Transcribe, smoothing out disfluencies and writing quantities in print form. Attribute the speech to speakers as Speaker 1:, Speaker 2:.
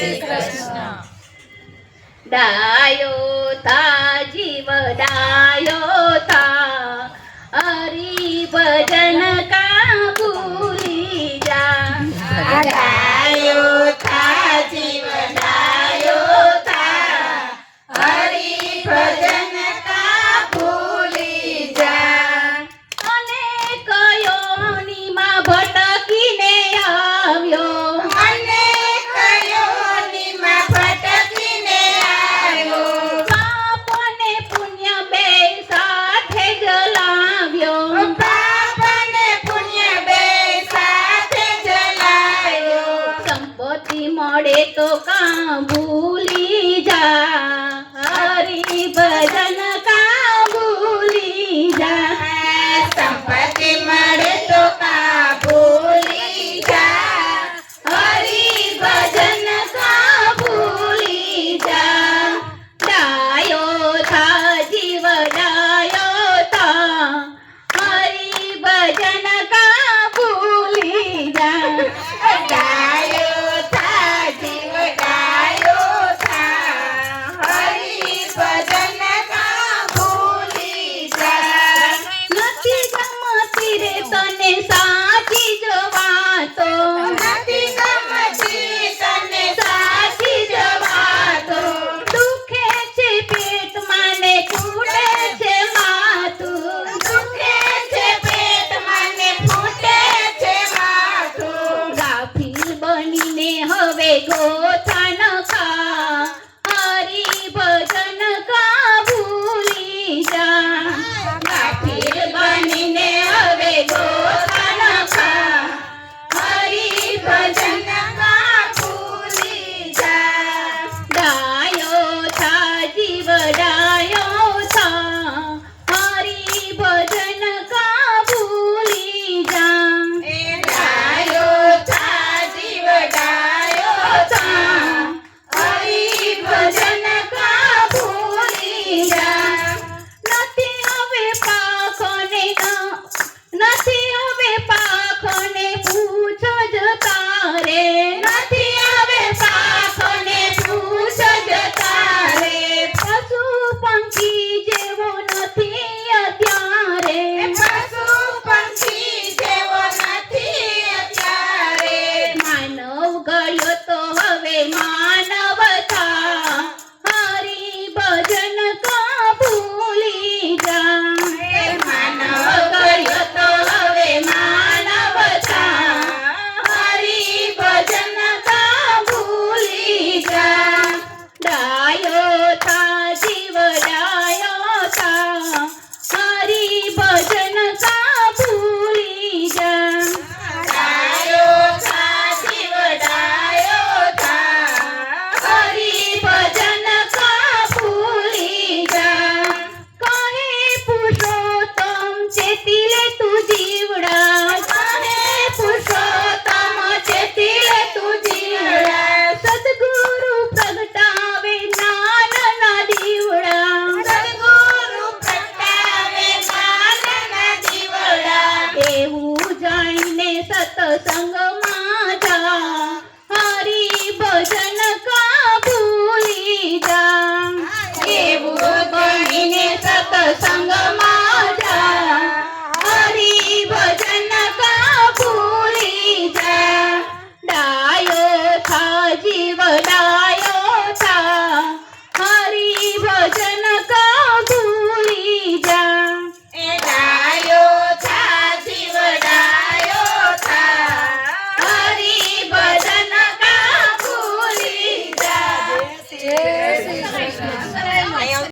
Speaker 1: શ્રી કૃષ્ણ.
Speaker 2: ડાયો થા જીવ ડાયો થા હરી ભજન કા ભૂલી જા.
Speaker 1: ડાયો થા જીવ ડાયો થા હરી ભજન કા ભૂલી જા.
Speaker 2: અને કયો નીમાં ભટકીને આવ્યો
Speaker 1: અને કયો નીમાં ભટકીને આવ્યો.
Speaker 2: પાપ અને પુણ્ય બે સાથે જ લાવ્યો.
Speaker 1: પાપ અને પુણ્ય બે સાથે જ લાવ્યો.
Speaker 2: સંપત્તિ મળે તો કા ભૂલી જા હરી ભજન કા ભૂલી જા.
Speaker 1: સંપત્તિ મળે તો કા ભૂલી જા.
Speaker 2: હરી ભજન કા ભૂલી જા. ડાયો થા જીવ ડાયો થા હરી ભજન કા ભૂલી જા.
Speaker 1: ડાયો થા જીવ ડાયો થા હરી ભજન કા ભૂલી જા.
Speaker 2: નથી ગમતી રે તને સાચી જ વાતો.
Speaker 1: નથી ગમતી તને
Speaker 2: સાચી જ વાતો. દુખે છે પેટમાં ને ફૂટે છે માથું.
Speaker 1: દુખે છે પેટમાં ને ફૂટે છે માથું.
Speaker 2: ગાફીલ બનીને હવે ગોથા ન ખા હરી ભજન કા ભૂલી જા.
Speaker 1: ગાફીલ બનીને હવે ગોથા ન ખા હરી ભજન કા ભૂલી જા.
Speaker 2: ડાયો થા જીવ ડાયો થા હરી ભજન કા ભૂલી જા.
Speaker 1: ડાયો થા જીવ ડાયો થા હરી ભજન કા ભૂલી જા.
Speaker 2: નથી હવે પાખને નથી હવે પાખને પૂછો જ તારે.
Speaker 1: નથી હવે પાખને પૂછ જ તારે.
Speaker 2: પશુ પંખી જેવો નથી અત્યારે.
Speaker 1: પશુ પંખી જેવો નથી અત્યારે.
Speaker 2: માનવ ગયો તો